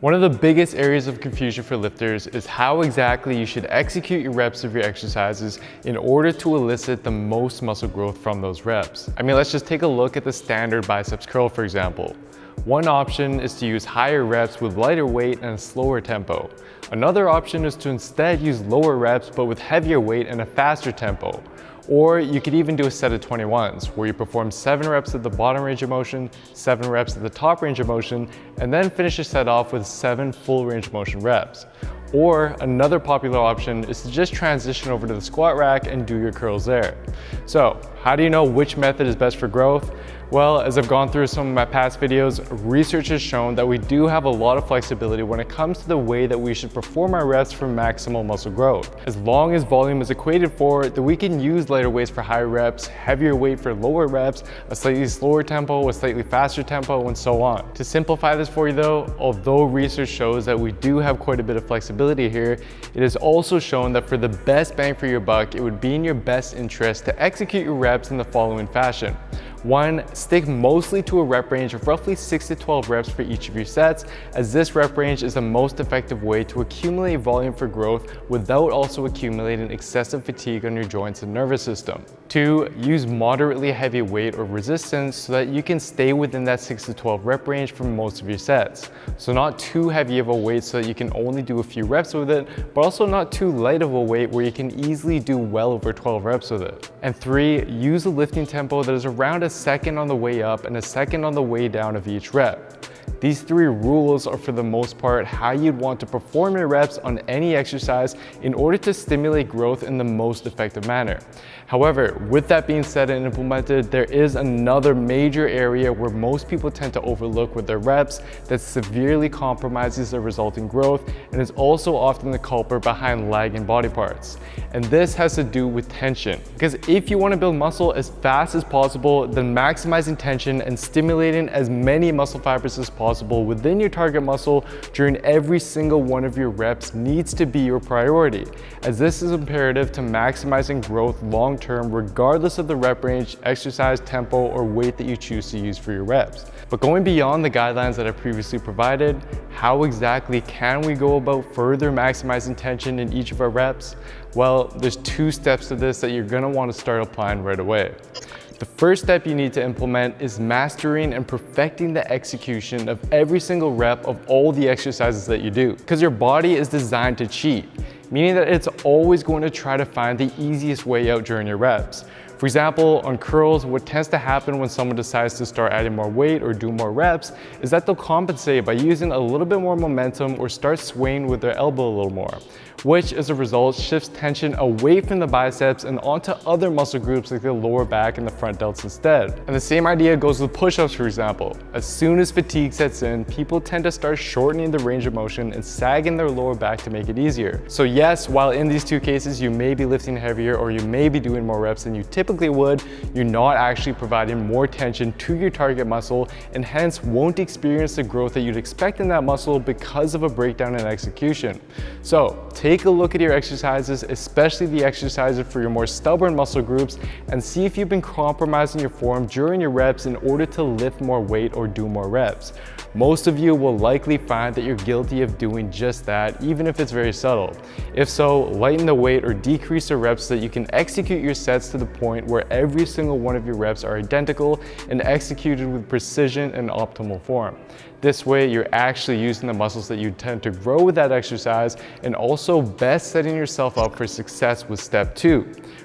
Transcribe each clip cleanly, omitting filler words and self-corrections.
One of the biggest areas of confusion for lifters is how exactly you should execute your reps of your exercises in order to elicit the most muscle growth from those reps. I mean, let's just take a look at the standard biceps curl, for example. One option is to use higher reps with lighter weight and a slower tempo. Another option is to instead use lower reps but with heavier weight and a faster tempo. Or you could even do a set of 21s, where you perform 7 reps at the bottom range of motion, 7 reps at the top range of motion, and then finish your set off with 7 full range of motion reps. Or another popular option is to just transition over to the squat rack and do your curls there. So how do you know which method is best for growth? Well, as I've gone through some of my past videos, research has shown that we do have a lot of flexibility when it comes to the way that we should perform our reps for maximal muscle growth. As long as volume is equated for, then we can use lighter weights for higher reps, heavier weight for lower reps, a slightly slower tempo, a slightly faster tempo, and so on. To simplify this for you though, although research shows that we do have quite a bit of flexibility here, it is also shown that for the best bang for your buck, it would be in your best interest to execute your reps in the following fashion. 1. Stick mostly to a rep range of roughly 6 to 12 reps for each of your sets, as this rep range is the most effective way to accumulate volume for growth without also accumulating excessive fatigue on your joints and nervous system. 2. Use moderately heavy weight or resistance so that you can stay within that 6 to 12 rep range for most of your sets. So not too heavy of a weight so that you can only do a few reps with it, but also not too light of a weight where you can easily do well over 12 reps with it. And 3. Use a lifting tempo that is around a second on the way up and a second on the way down of each rep. These 3 rules are for the most part how you'd want to perform your reps on any exercise in order to stimulate growth in the most effective manner. However, with that being said and implemented, there is another major area where most people tend to overlook with their reps that severely compromises the resulting growth and is also often the culprit behind lagging body parts. And this has to do with tension. Because if you want to build muscle as fast as possible, then maximizing tension and stimulating as many muscle fibers as possible within your target muscle during every single one of your reps needs to be your priority, as this is imperative to maximizing growth long term regardless of the rep range, exercise tempo, or weight that you choose to use for your reps. But going beyond the guidelines that I previously provided, how exactly can we go about further maximizing tension in each of our reps? Well, there's 2 steps to this that you're going to want to start applying right away. The first step you need to implement is mastering and perfecting the execution of every single rep of all the exercises that you do, because your body is designed to cheat, meaning that it's always going to try to find the easiest way out during your reps. For example, on curls, what tends to happen when someone decides to start adding more weight or do more reps is that they'll compensate by using a little bit more momentum or start swaying with their elbow a little more, which as a result shifts tension away from the biceps and onto other muscle groups like the lower back and the front delts instead. And the same idea goes with push-ups, for example. As soon as fatigue sets in, people tend to start shortening the range of motion and sagging their lower back to make it easier. So yes, while in these 2 cases you may be lifting heavier or you may be doing more reps than you typically would, you're not actually providing more tension to your target muscle and hence won't experience the growth that you'd expect in that muscle because of a breakdown in execution. So take a look at your exercises, especially the exercises for your more stubborn muscle groups, and see if you've been compromising your form during your reps in order to lift more weight or do more reps. Most of you will likely find that you're guilty of doing just that, even if it's very subtle. If so, lighten the weight or decrease the reps so that you can execute your sets to the point where every single one of your reps are identical and executed with precision and optimal form. This way, you're actually using the muscles that you tend to grow with that exercise and also best setting yourself up for success with step 2,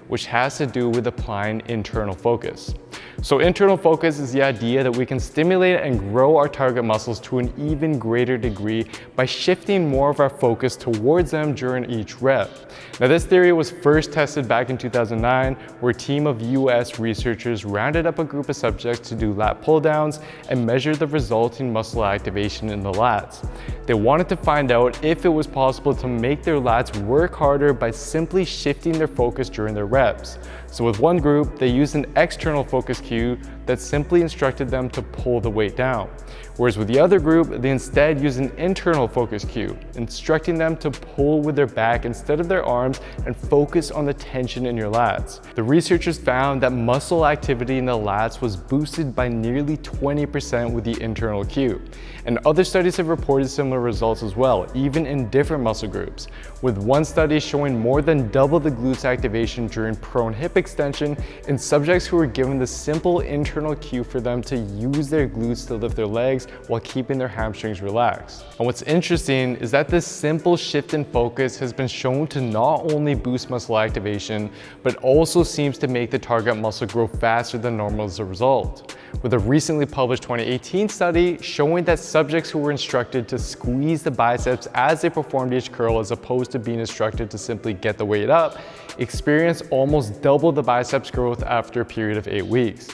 which has to do with applying internal focus. So internal focus is the idea that we can stimulate and grow our target muscles to an even greater degree by shifting more of our focus towards them during each rep. Now this theory was first tested back in 2009, where a team of US researchers rounded up a group of subjects to do lat pull downs and measure the resulting muscle activation in the lats. They wanted to find out if it was possible to make their lats work harder by simply shifting their focus during their reps. So with one group, they used an external focus cue that simply instructed them to pull the weight down. Whereas with the other group, they instead used an internal focus cue, instructing them to pull with their back instead of their arms and focus on the tension in your lats. The researchers found that muscle activity in the lats was boosted by nearly 20% with the internal cue. And other studies have reported similar results as well, even in different muscle groups, with one study showing more than double the glutes activation during prone hip extension in subjects who were given the simple internal cue for them to use their glutes to lift their legs while keeping their hamstrings relaxed. And what's interesting is that this simple shift in focus has been shown to not only boost muscle activation, but also seems to make the target muscle grow faster than normal as a result. With a recently published 2018 study showing that subjects who were instructed to squeeze the biceps as they performed each curl as opposed to being instructed to simply get the weight up, experienced almost double the biceps growth after a period of 8 weeks.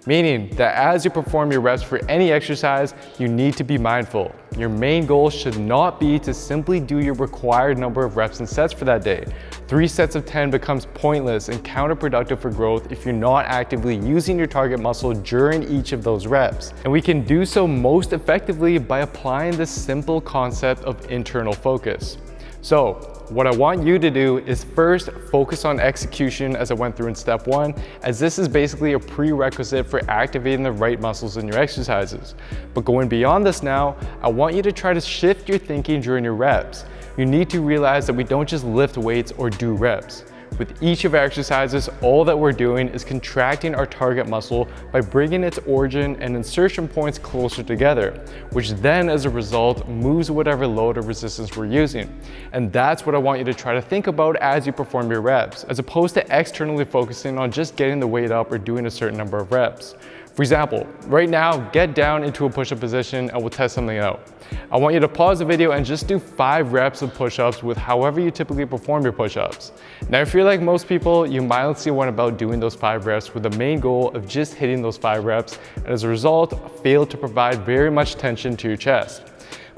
Meaning that as you perform your reps for any exercise, you need to be mindful. Your main goal should not be to simply do your required number of reps and sets for that day. 3 sets of 10 becomes pointless and counterproductive for growth if you're not actively using your target muscle during each of those reps. And we can do so most effectively by applying this simple concept of internal focus. So, what I want you to do is first focus on execution as I went through in step 1, as this is basically a prerequisite for activating the right muscles in your exercises. But going beyond this now, I want you to try to shift your thinking during your reps. You need to realize that we don't just lift weights or do reps. With each of our exercises, all that we're doing is contracting our target muscle by bringing its origin and insertion points closer together, which then as a result moves whatever load or resistance we're using. And that's what I want you to try to think about as you perform your reps, as opposed to externally focusing on just getting the weight up or doing a certain number of reps. For example, right now, get down into a push-up position and we'll test something out. I want you to pause the video and just do 5 reps of push-ups with however you typically perform your push-ups. Now, if you're like most people, you mindlessly went about doing those 5 reps with the main goal of just hitting those 5 reps, and as a result, failed to provide very much tension to your chest.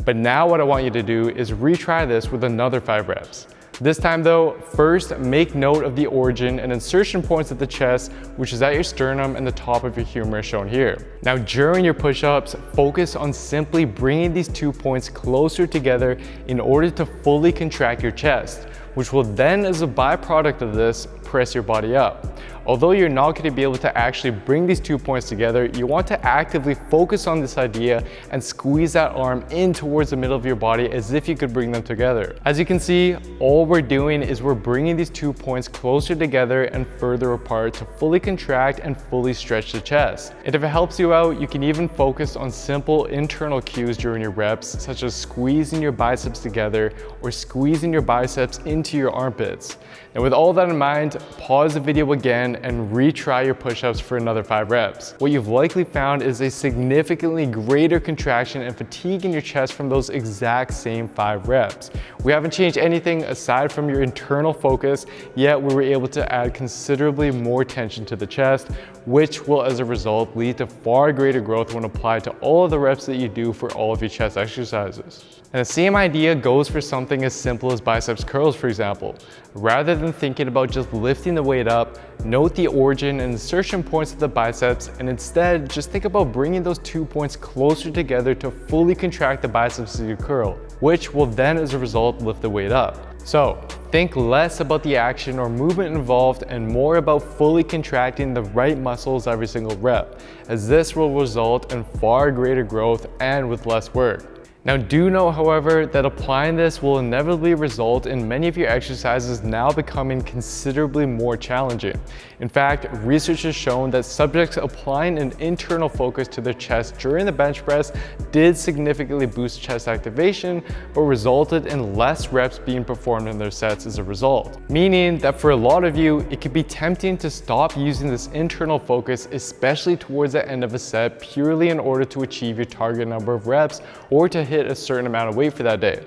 But now what I want you to do is retry this with another 5 reps. This time though, first make note of the origin and insertion points at the chest, which is at your sternum and the top of your humerus shown here. Now during your push-ups, focus on simply bringing these 2 points closer together in order to fully contract your chest, which will then, as a byproduct of this, press your body up. Although you're not going to be able to actually bring these 2 points together, you want to actively focus on this idea and squeeze that arm in towards the middle of your body as if you could bring them together. As you can see, all we're doing is we're bringing these 2 points closer together and further apart to fully contract and fully stretch the chest. And if it helps you out, you can even focus on simple internal cues during your reps, such as squeezing your biceps together or squeezing your biceps into your armpits. And with all that in mind, pause the video again and retry your push-ups for another 5 reps. What you've likely found is a significantly greater contraction and fatigue in your chest from those exact same 5 reps. We haven't changed anything aside from your internal focus, yet we were able to add considerably more tension to the chest, which will as a result lead to far greater growth when applied to all of the reps that you do for all of your chest exercises. And the same idea goes for something as simple as biceps curls, for example. Rather than thinking about just lifting the weight up, note the origin and insertion points of the biceps, and instead just think about bringing those 2 points closer together to fully contract the biceps as you curl, which will then as a result lift the weight up. So think less about the action or movement involved and more about fully contracting the right muscles every single rep, as this will result in far greater growth and with less work. Now do note, however, that applying this will inevitably result in many of your exercises now becoming considerably more challenging. In fact, research has shown that subjects applying an internal focus to their chest during the bench press did significantly boost chest activation, but resulted in less reps being performed in their sets as a result. Meaning that for a lot of you, it could be tempting to stop using this internal focus, especially towards the end of a set, purely in order to achieve your target number of reps or to hit a certain amount of weight for that day.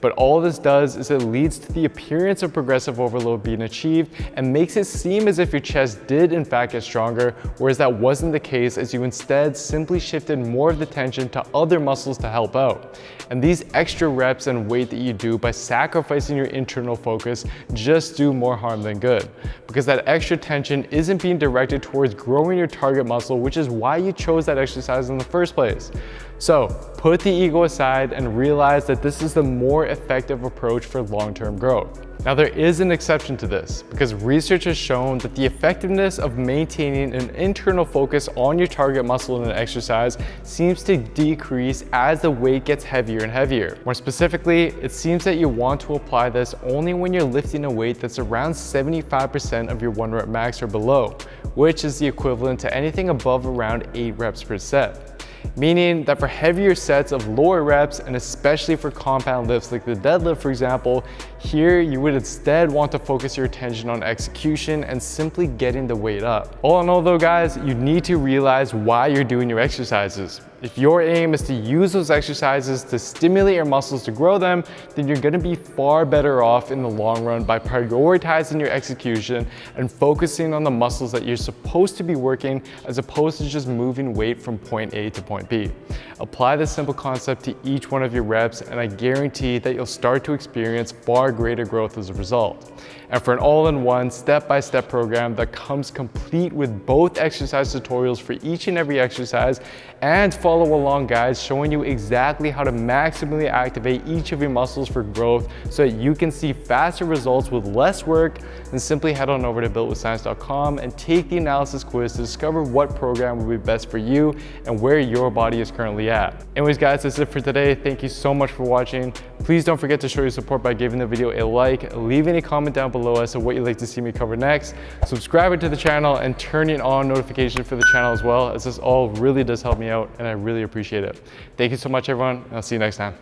But all this does is it leads to the appearance of progressive overload being achieved and makes it seem as if your chest did in fact get stronger, whereas that wasn't the case, as you instead simply shifted more of the tension to other muscles to help out. And these extra reps and weight that you do by sacrificing your internal focus just do more harm than good, because that extra tension isn't being directed towards growing your target muscle, which is why you chose that exercise in the first place. So put the ego aside and realize that this is the more effective approach for long-term growth. Now, there is an exception to this, because research has shown that the effectiveness of maintaining an internal focus on your target muscle in an exercise seems to decrease as the weight gets heavier and heavier. More specifically, it seems that you want to apply this only when you're lifting a weight that's around 75% of your 1 rep max or below, which is the equivalent to anything above around 8 reps per set. Meaning that for heavier sets of lower reps, and especially for compound lifts like the deadlift for example, here you would instead want to focus your attention on execution and simply getting the weight up. All in all though guys, you need to realize why you're doing your exercises. If your aim is to use those exercises to stimulate your muscles to grow them, then you're gonna be far better off in the long run by prioritizing your execution and focusing on the muscles that you're supposed to be working, as opposed to just moving weight from point A to point B. Apply this simple concept to each one of your reps, and I guarantee that you'll start to experience far greater growth as a result. And for an all-in-one, step-by-step program that comes complete with both exercise tutorials for each and every exercise and follow along guides showing you exactly how to maximally activate each of your muscles for growth so that you can see faster results with less work, then simply head on over to builtwithscience.com and take the analysis quiz to discover what program will be best for you and where your body is currently at. Anyways guys, that's it for today. Thank you so much for watching. Please don't forget to show your support by giving the video a like, leaving a comment down below as to what you'd like to see me cover next, subscribing to the channel, and turning on notifications for the channel as well, as this all really does help me out and I really appreciate it. Thank you so much everyone, and I'll see you next time.